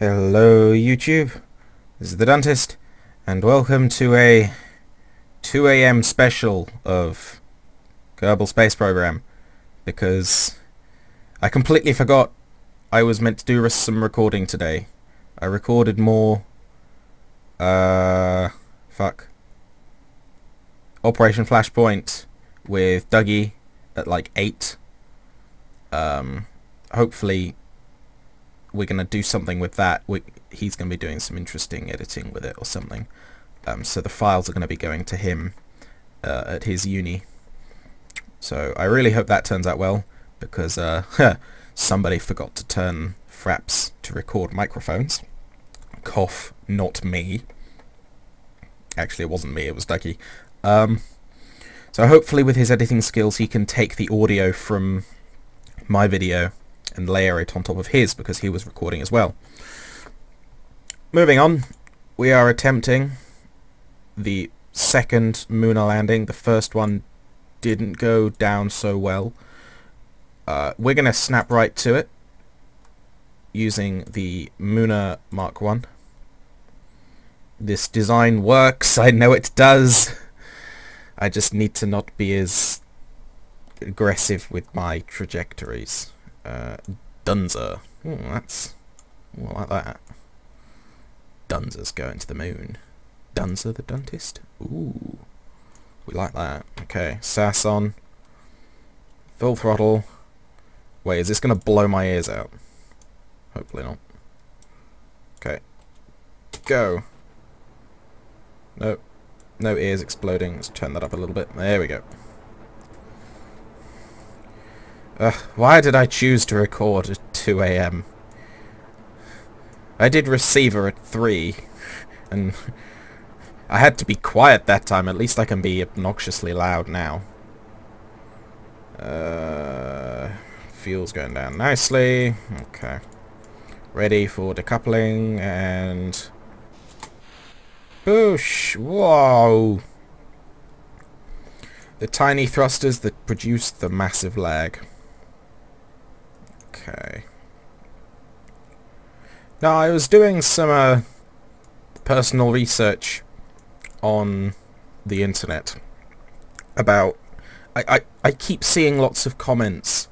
Hello YouTube, this is the Dentist, and welcome to a 2 AM special of Kerbal Space Program, because I completely forgot I was meant to do some recording today. I recorded more, Operation Flashpoint with Dougie at like 8. Hopefully we're going to do something with that. He's going to be doing some interesting editing with it or something. So the files are going to be going to him at his uni. So I really hope that turns out well, because somebody forgot to turn Fraps to record microphones. Cough, not me. Actually, it wasn't me, it was Dougie. So hopefully with his editing skills he can take the audio from my video and layer it on top of his, because he was recording as well. Moving on, we are attempting the second Munar landing. The first one didn't go down so well. We're going to snap right to it using the Munar Mark 1. This design works, I know it does. I just need to not be as aggressive with my trajectories. Dunza. Ooh, that's... I like that. Dunza's going to the moon. Dunza the Dentist? Ooh. We like that. Okay, SAS on. Full throttle. Wait, is this going to blow my ears out? Hopefully not. Okay. Go. Nope. No ears exploding. Let's turn that up a little bit. There we go. Why did I choose to record at 2 AM? I did receiver at 3, and I had to be quiet that time. At least I can be obnoxiously loud now. Fuel's going down nicely. Okay. Ready for decoupling, and... Boosh! Whoa! The tiny thrusters that produce the massive lag. Okay. Now, I was doing some personal research on the internet about... I keep seeing lots of comments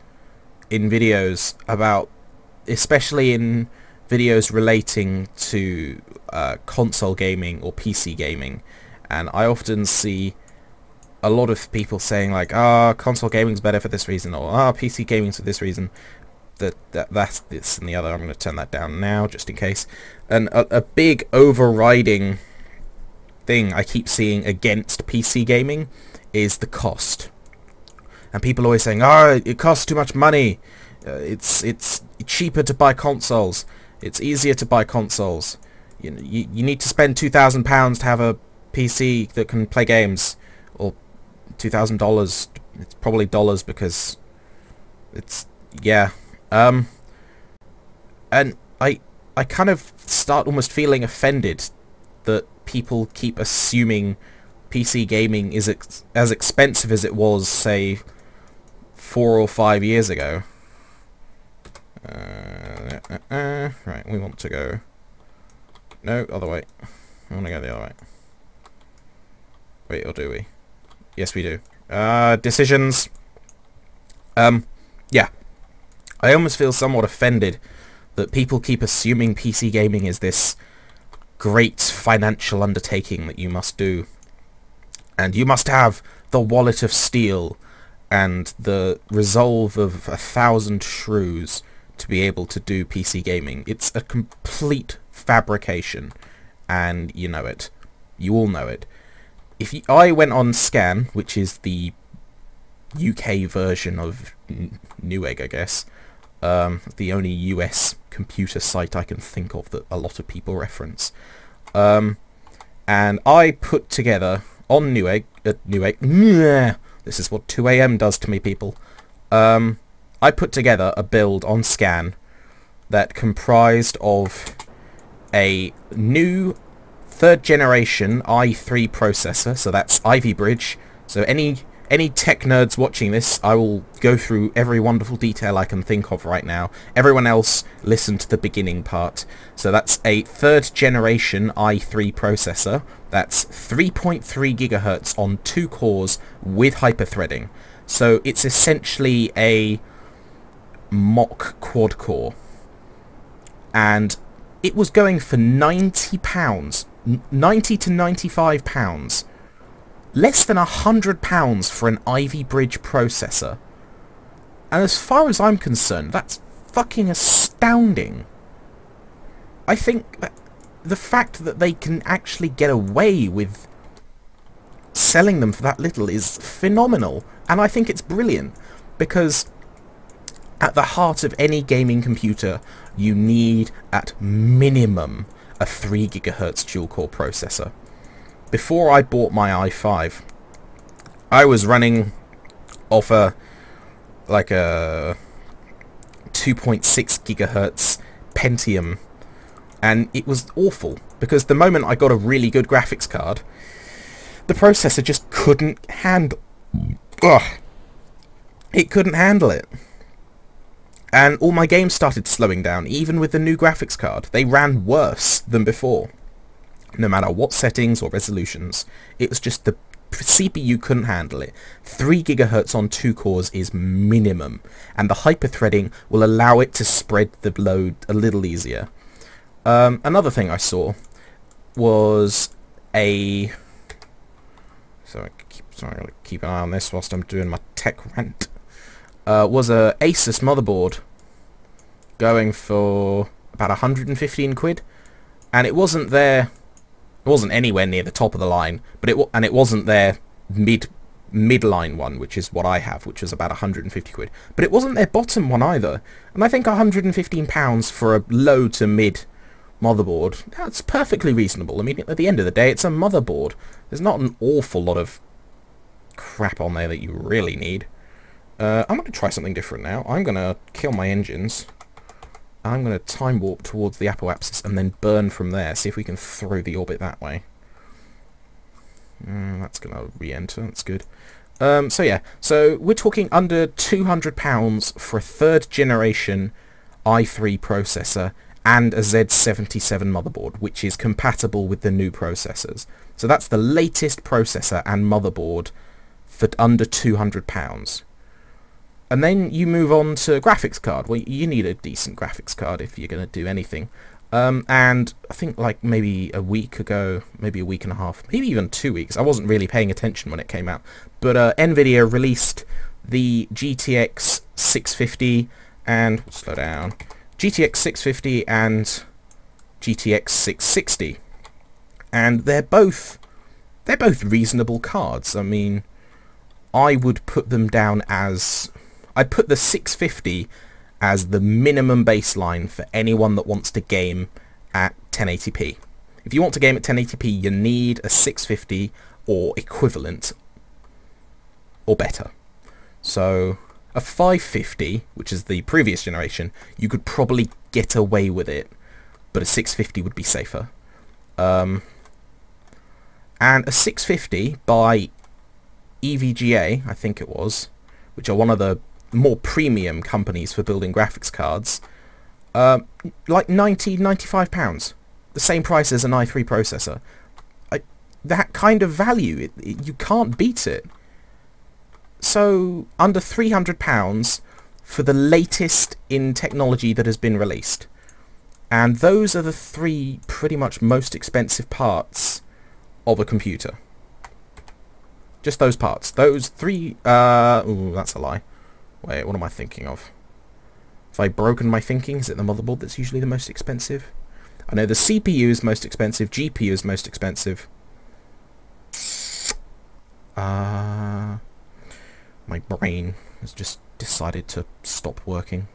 in videos about, especially in videos relating to console gaming or PC gaming, and I often see a lot of people saying like, console gaming's better for this reason, or PC gaming's for this reason. That's this and the other. I'm going to turn that down now just in case. And a big overriding thing I keep seeing against PC gaming is the cost. And people are always saying, it costs too much money. It's cheaper to buy consoles. It's easier to buy consoles. You need to spend £2,000 to have a PC that can play games, or $2,000. It's probably dollars, because it's, yeah. And I kind of start almost feeling offended that people keep assuming PC gaming is as expensive as it was, say, 4 or 5 years ago. Right, we want to go... No, other way. I want to go the other way. Wait, or do we? Yes, we do. Decisions. Yeah. I almost feel somewhat offended that people keep assuming PC gaming is this great financial undertaking that you must do. And you must have the wallet of steel and the resolve of 1,000 shrews to be able to do PC gaming. It's a complete fabrication, and you know it. You all know it. I went on Scan, which is the UK version of Newegg, I guess. The only US computer site I can think of that a lot of people reference. And I put together on Newegg, this is what 2 AM does to me, people. I put together a build on Scan that comprised of a new 3rd generation i3 processor, so that's Ivy Bridge. So any any tech nerds watching this, I will go through every wonderful detail I can think of right now. Everyone else, listen to the beginning part. So that's a 3rd generation i3 processor. That's 3.3 gigahertz on 2 cores with hyperthreading. So it's essentially a mock quad core. And it was going for £90, 90 to £95. Less than £100 for an Ivy Bridge processor. And as far as I'm concerned, that's fucking astounding. I think that the fact that they can actually get away with selling them for that little is phenomenal. And I think it's brilliant, because at the heart of any gaming computer, you need at minimum a 3 gigahertz dual-core processor. Before I bought my i5, I was running off a 2.6 gigahertz Pentium, and it was awful, because the moment I got a really good graphics card, the processor just couldn't handle... It couldn't handle it. And all my games started slowing down, even with the new graphics card. They ran worse than before. No matter what settings or resolutions. It was just the CPU couldn't handle it. 3 gigahertz on 2 cores is minimum. And the hyperthreading will allow it to spread the load a little easier. Another thing I saw was a... Sorry, keep an eye on this whilst I'm doing my tech rant. Was a Asus motherboard going for about 115 quid, and it wasn't there. It wasn't anywhere near the top of the line, but it wasn't their midline one, which is what I have, which was about 150 quid. But it wasn't their bottom one either, and I think £115 for a low to mid motherboard, that's perfectly reasonable. I mean, at the end of the day, it's a motherboard. There's not an awful lot of crap on there that you really need. I'm going to try something different now. I'm going to kill my engines. I'm going to time warp towards the apoapsis and then burn from there. See if we can throw the orbit that way. That's going to re-enter. That's good. So yeah. So we're talking under £200 for a 3rd generation i3 processor and a Z77 motherboard, which is compatible with the new processors. So that's the latest processor and motherboard for under £200. And then you move on to graphics card. Well, you need a decent graphics card if you're going to do anything. And I think like maybe a week ago, maybe a week and a half, maybe even 2 weeks, I wasn't really paying attention when it came out, but Nvidia released the GTX 650 and, slow down, GTX 650 and GTX 660. And they're both reasonable cards. I mean, I would put them down as... I'd put the 650 as the minimum baseline for anyone that wants to game at 1080p. If you want to game at 1080p, you need a 650 or equivalent or better. So a 550, which is the previous generation, you could probably get away with it, but a 650 would be safer. And a 650 by EVGA, I think it was, which are one of the more premium companies for building graphics cards, like £95, the same price as an i3 processor. That kind of value, you can't beat it. So under £300 for the latest in technology that has been released, and those are the 3 pretty much most expensive parts of a computer. Just those parts. Those 3... ooh, that's a lie. Wait, what am I thinking of? Have I broken my thinking? Is it the motherboard that's usually the most expensive? I know the CPU is most expensive, GPU is most expensive. My brain has just decided to stop working.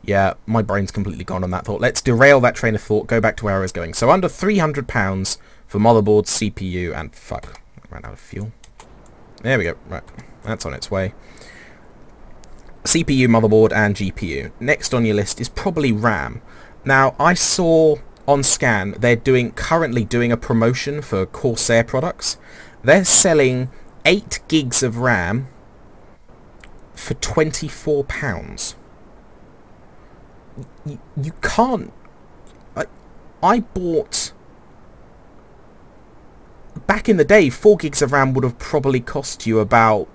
Yeah, my brain's completely gone on that thought. Let's derail that train of thought, go back to where I was going. So under £300 for motherboard, CPU, and... fuck, I ran out of fuel. There we go, right, that's on its way. CPU, motherboard, and GPU. Next on your list is probably RAM. Now, I saw on scan, they're currently doing a promotion for Corsair products. They're selling 8 gigs of RAM for £24. You can't... I bought... Back in the day, 4 gigs of RAM would have probably cost you about...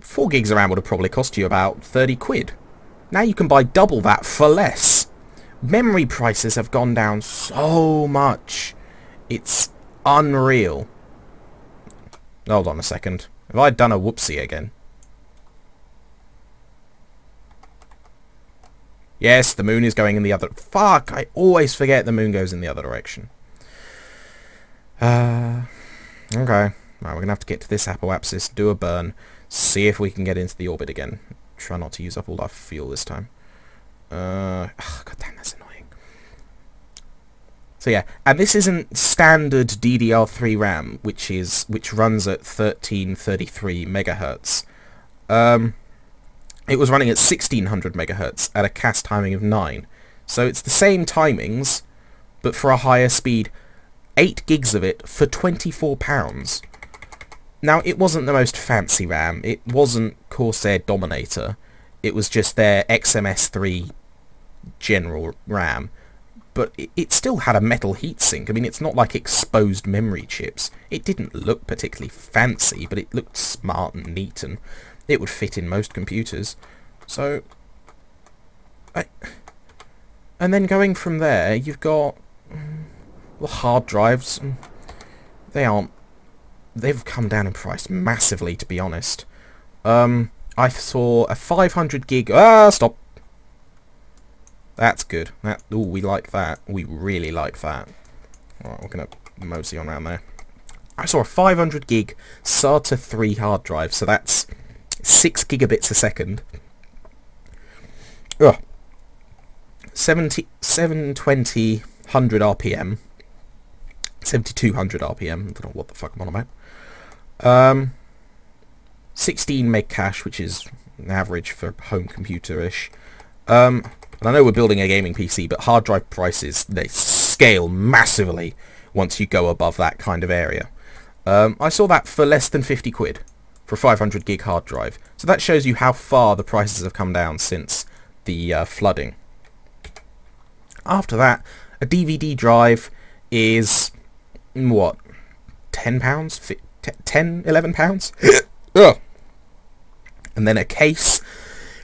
4 gigs of RAM would have probably cost you about 30 quid. Now you can buy double that for less. Memory prices have gone down so much. It's unreal. Hold on a second. Have I done a whoopsie again? Yes, the moon is going in the other... Fuck, I always forget the moon goes in the other direction. Okay. Right, we're going to have to get to this apoapsis, do a burn, see if we can get into the orbit again. Try not to use up all our fuel this time. God damn, that's annoying. So yeah, and this isn't standard DDR3 RAM, which runs at 1333 megahertz. It was running at 1600 megahertz at a CAS timing of 9. So it's the same timings, but for a higher speed. 8 gigs of it for £24. Now, it wasn't the most fancy RAM. It wasn't Corsair Dominator. It was just their XMS3 general RAM. But it still had a metal heatsink. I mean, it's not like exposed memory chips. It didn't look particularly fancy, but it looked smart and neat, and it would fit in most computers. So, and then going from there, you've got the hard drives. They've come down in price massively, to be honest. I saw a 500 gig... stop! That's good. Ooh, we like that. We really like that. Alright, we're going to mosey on around there. I saw a 500 gig SATA 3 hard drive, so that's 6 gigabits a second. Ugh. 720, 100 RPM. 7200 RPM. I don't know what the fuck I'm on about. 16 meg cache, which is an average for home computer-ish. And I know we're building a gaming PC, but hard drive prices, they scale massively once you go above that kind of area. I saw that for less than 50 quid for a 500 gig hard drive. So that shows you how far the prices have come down since the flooding. After that, a DVD drive is, what, £10? 10, 11 pounds? And then a case.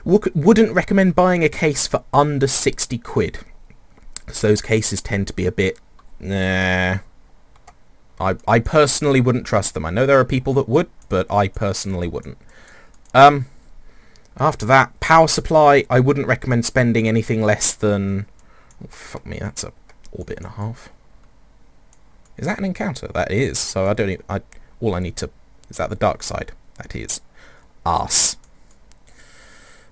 Wouldn't recommend buying a case for under 60 quid. So those cases tend to be a bit... Nah. I personally wouldn't trust them. I know there are people that would, but I personally wouldn't. After that, power supply. I wouldn't recommend spending anything less than... Oh, fuck me, that's a orbit and a half. Is that an encounter? That is. So I don't even... all I need to... Is that the dark side? That is. Arse.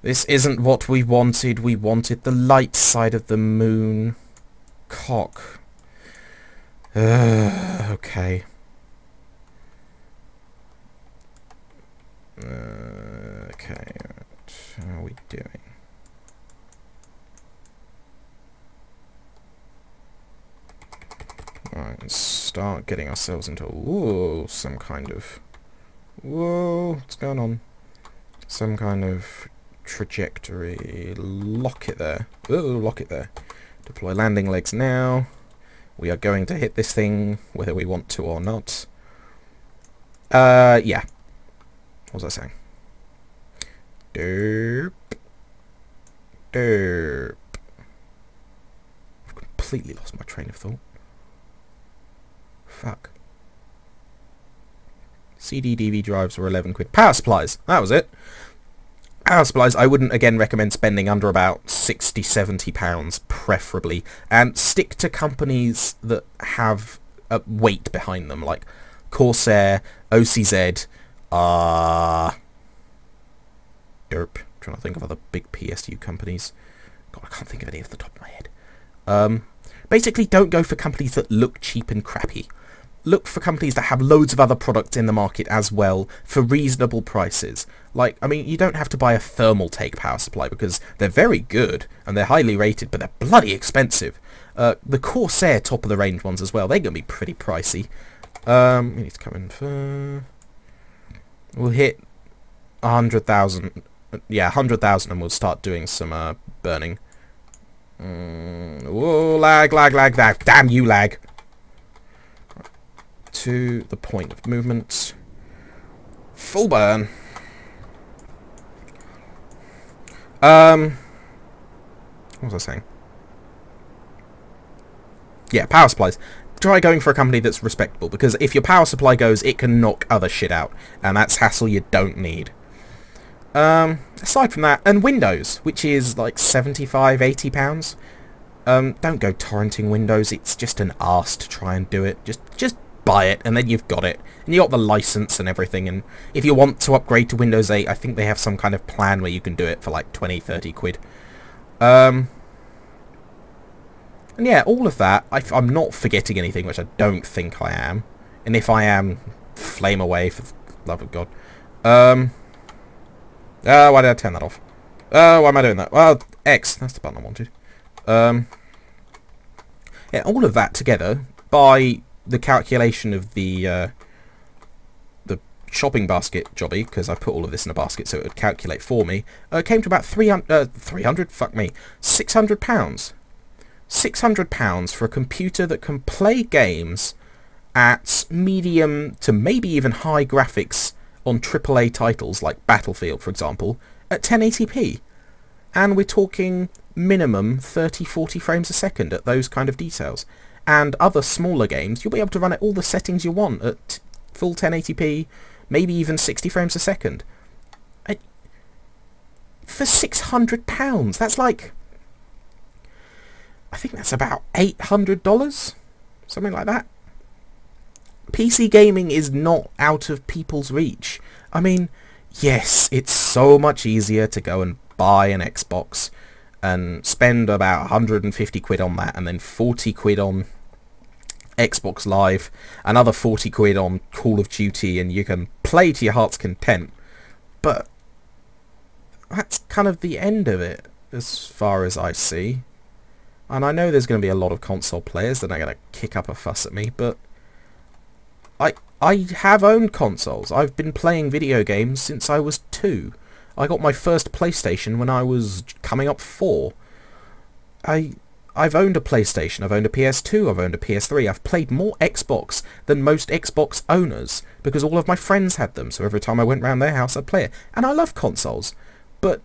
This isn't what we wanted. We wanted the light side of the moon. Cock. Okay. Okay. How are we doing? Alright, let's start getting ourselves into... Ooh, some kind of... Whoa, what's going on? Some kind of trajectory. Lock it there. Ooh, lock it there. Deploy landing legs now. We are going to hit this thing, whether we want to or not. Yeah. What was I saying? Derp. Derp. I've completely lost my train of thought. Fuck. CD-DV drives were 11 quid. Power supplies! That was it. Power supplies, I wouldn't, again, recommend spending under about 60, 70 pounds, preferably. And stick to companies that have a weight behind them, like Corsair, OCZ, Derp. Trying to think of other big PSU companies. God, I can't think of any off the top of my head. Basically, don't go for companies that look cheap and crappy. Look for companies that have loads of other products in the market as well for reasonable prices. Like, I mean, you don't have to buy a thermal take power supply because they're very good and they're highly rated, but they're bloody expensive. The Corsair top of the range ones as well, they're going to be pretty pricey. We need to come in for... We'll hit 100,000. Yeah, 100,000 and we'll start doing some burning. Whoa, lag. Damn you, lag. To the point of movement. Full burn. What was I saying? Yeah, power supplies. Try going for a company that's respectable, because if your power supply goes, it can knock other shit out, and that's hassle you don't need. Aside from that, and Windows, which is like 75, 80 pounds. Don't go torrenting Windows, it's just an arse to try and do it. Just buy it, and then you've got it. And you got the license and everything, and if you want to upgrade to Windows 8, I think they have some kind of plan where you can do it for like 20, 30 quid. And yeah, all of that, I'm not forgetting anything, which I don't think I am. And if I am, flame away, for the love of God. Why did I turn that off? Why am I doing that? Well, X, that's the button I wanted. Yeah, all of that together, by the calculation of the shopping basket jobby, because I put all of this in a basket so it would calculate for me, came to about 300, fuck me, £600. £600 for a computer that can play games at medium to maybe even high graphics on AAA titles like Battlefield, for example, at 1080p. And we're talking minimum 30-40 frames a second at those kind of details. And other smaller games, you'll be able to run at all the settings you want at full 1080p, maybe even 60 frames a second. For £600, that's like... I think that's about $800, something like that. PC gaming is not out of people's reach. I mean, yes, it's so much easier to go and buy an Xbox and spend about 150 quid on that, and then 40 quid on Xbox Live, another 40 quid on Call of Duty, and you can play to your heart's content. But that's kind of the end of it, as far as I see. And I know there's going to be a lot of console players that are going to kick up a fuss at me, but I have owned consoles. I've been playing video games since I was 2. I got my first PlayStation when I was coming up 4. I've owned a PlayStation, I've owned a PS2, I've owned a PS3. I've played more Xbox than most Xbox owners, because all of my friends had them, so every time I went round their house I'd play it. And I love consoles, but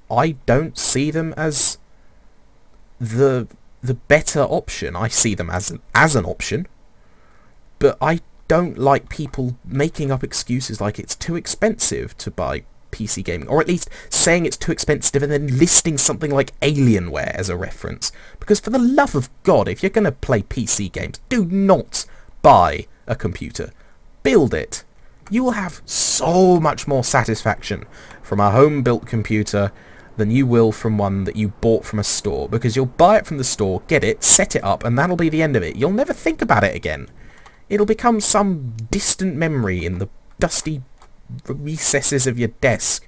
I don't see them as the better option. I see them as an option, but I don't like people making up excuses like it's too expensive to buy PC gaming, or at least saying it's too expensive and then listing something like Alienware as a reference. Because for the love of God, if you're going to play PC games, do not buy a computer. Build it. You will have so much more satisfaction from a home-built computer than you will from one that you bought from a store, because you'll buy it from the store, get it, set it up, and that'll be the end of it. You'll never think about it again. It'll become some distant memory in the dusty recesses of your desk,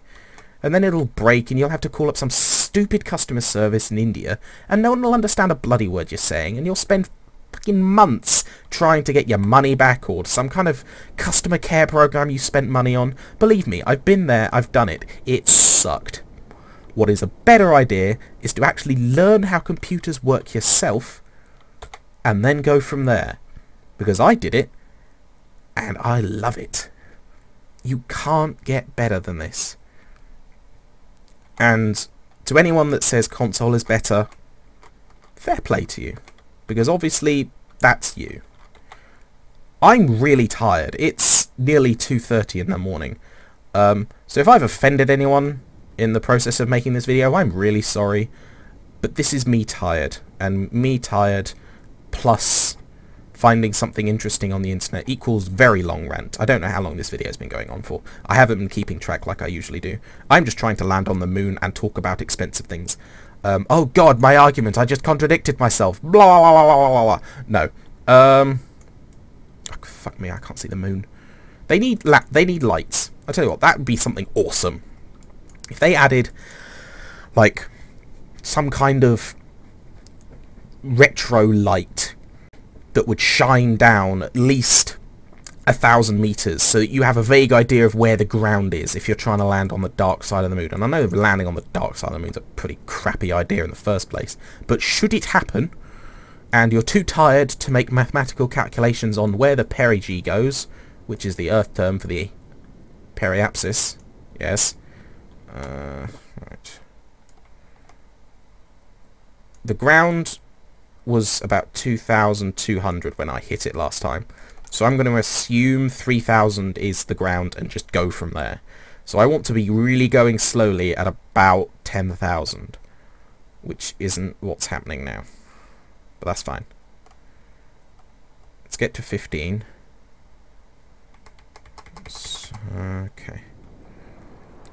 and then it'll break and you'll have to call up some stupid customer service in India, and no one will understand a bloody word you're saying, and you'll spend fucking months trying to get your money back, or some kind of customer care program you spent money on. Believe me, I've been there, I've done it. It sucked. What is a better idea is to actually learn how computers work yourself, and then go from there. Because I did it, and I love it. You can't get better than this. And to anyone that says console is better, fair play to you. Because obviously, that's you. I'm really tired. It's nearly 2:30 in the morning. So if I've offended anyone in the process of making this video, I'm really sorry. But this is me tired. And me tired plus finding something interesting on the internet equals very long rant. I don't know how long this video has been going on for. I haven't been keeping track like I usually do. I'm just trying to land on the moon and talk about expensive things. Oh god, my argument, I just contradicted myself. Blah, blah, blah, blah, blah, blah. No. Oh, fuck me, I can't see the moon. They need lights. I tell you what, that would be something awesome. If they added, like, some kind of retro light that would shine down at least 1,000 meters, so that you have a vague idea of where the ground is if you're trying to land on the dark side of the moon. And I know landing on the dark side of the moon is a pretty crappy idea in the first place, but should it happen, and you're too tired to make mathematical calculations on where the perigee goes, which is the Earth term for the periapsis, yes, right. The ground was about 2,200 when I hit it last time. So I'm going to assume 3,000 is the ground and just go from there. So I want to be really going slowly at about 10,000, which isn't what's happening now. But that's fine. Let's get to 15. Okay.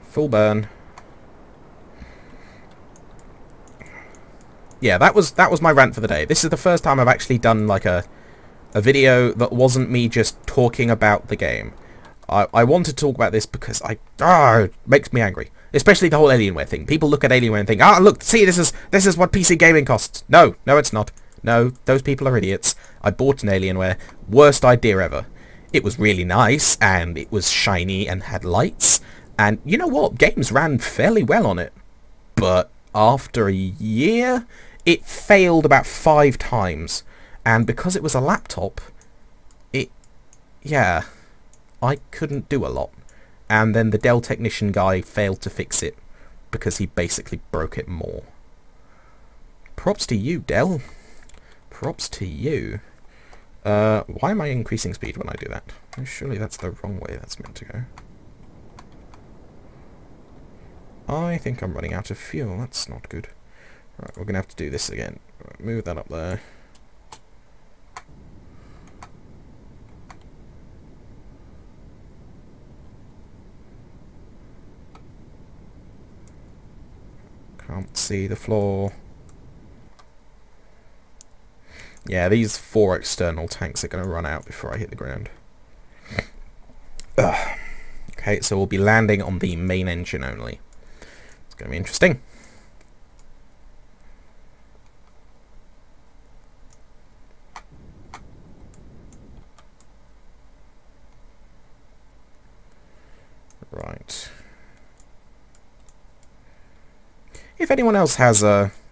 Full burn. Yeah, that was my rant for the day. This is the first time I've actually done like a video that wasn't me just talking about the game. I wanted to talk about this because it makes me angry. Especially the whole Alienware thing. People look at Alienware and think, look, see, this is what PC gaming costs. No, it's not. No, those people are idiots. I bought an Alienware. Worst idea ever. It was really nice, and it was shiny and had lights. And you know what? Games ran fairly well on it. But after a year, it failed about 5 times. And because it was a laptop, I couldn't do a lot. And then the Dell technician guy failed to fix it because he basically broke it more. Props to you, Dell. Props to you. Why am I increasing speed when I do that? Surely that's the wrong way that's meant to go. I think I'm running out of fuel. That's not good. Right, we're going to have to do this again. Right, move that up there. Can't see the floor. Yeah, these 4 external tanks are going to run out before I hit the ground. Ugh. Okay, so we'll be landing on the main engine only. It's going to be interesting. Right. If anyone else has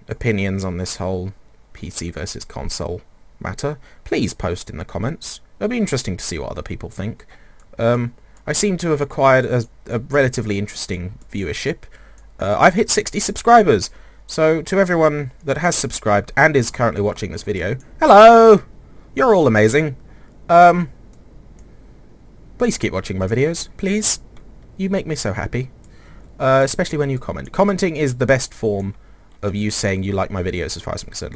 opinions on this whole PC versus console matter, please post in the comments. It'll be interesting to see what other people think. I seem to have acquired a relatively interesting viewership. I've hit 60 subscribers, so to everyone that has subscribed and is currently watching this video, hello! You're all amazing. Please keep watching my videos, please. You make me so happy. Especially when you comment. Commenting is the best form of you saying you like my videos as far as I'm concerned.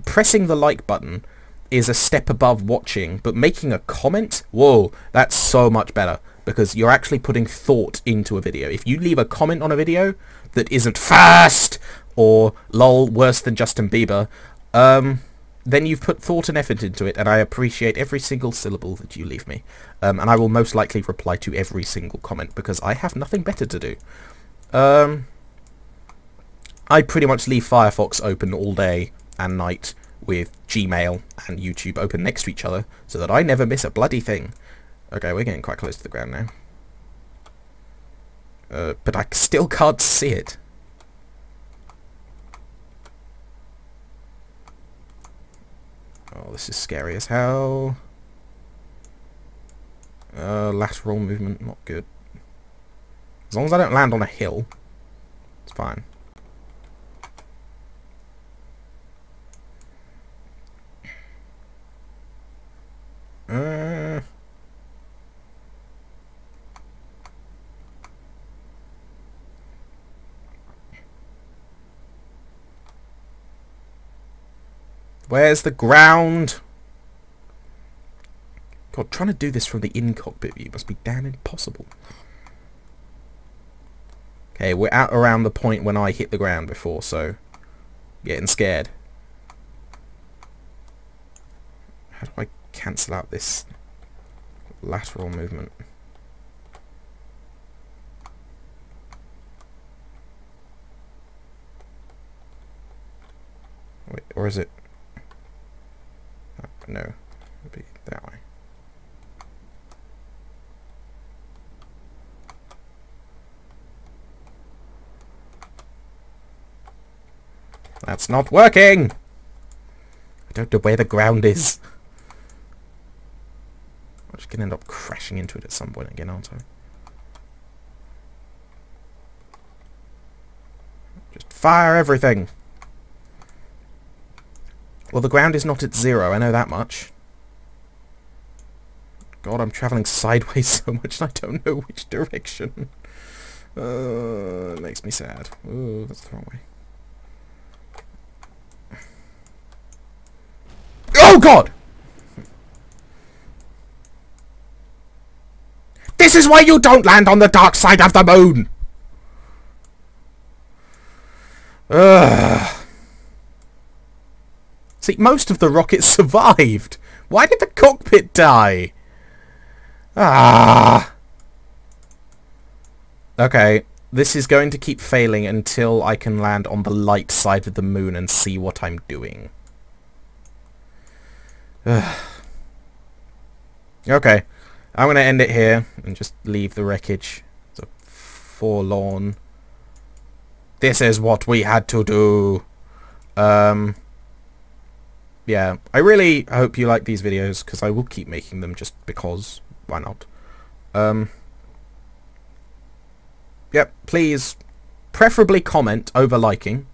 Pressing the like button is a step above watching, but making a comment, whoa, that's so much better, because you're actually putting thought into a video. If you leave a comment on a video that isn't fast, or lol, worse than Justin Bieber, then you've put thought and effort into it, and I appreciate every single syllable that you leave me. And I will most likely reply to every single comment, because I have nothing better to do. I pretty much leave Firefox open all day and night with Gmail and YouTube open next to each other, so that I never miss a bloody thing. Okay, we're getting quite close to the ground now. But I still can't see it. Oh, this is scary as hell. Lateral movement, not good. As long as I don't land on a hill, it's fine. Where's the ground? God, trying to do this from the in-cockpit view must be damn impossible. Okay, we're out around the point when I hit the ground before, so getting scared. How do I cancel out this lateral movement? Wait, or is it? Oh, no, it'd be that way. That's not working! I don't know where the ground is. I'm just gonna end up crashing into it at some point again, aren't I? Just fire everything! Well, the ground is not at 0, I know that much. God, I'm travelling sideways so much and I don't know which direction. It makes me sad. Ooh, that's the wrong way. Oh God! This is why you don't land on the dark side of the moon! Ugh. See, most of the rockets survived. Why did the cockpit die? Ah. Okay, this is going to keep failing until I can land on the light side of the moon and see what I'm doing. Okay, I'm going to end it here and just leave the wreckage. It's a forlorn. This is what we had to do. Yeah, I really hope you like these videos, because I will keep making them just because. Why not? Yep, please, preferably comment over liking.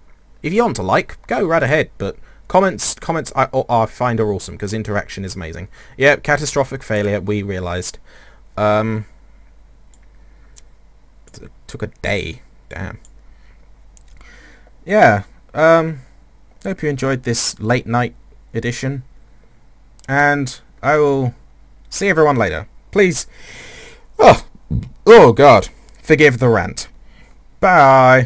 If you want to like, go right ahead, but comments I find are awesome, because interaction is amazing. Yep, catastrophic failure, we realised. It took a day. Damn. Yeah, hope you enjoyed this late night edition, and I will see everyone later. Please, oh God, forgive the rant. Bye.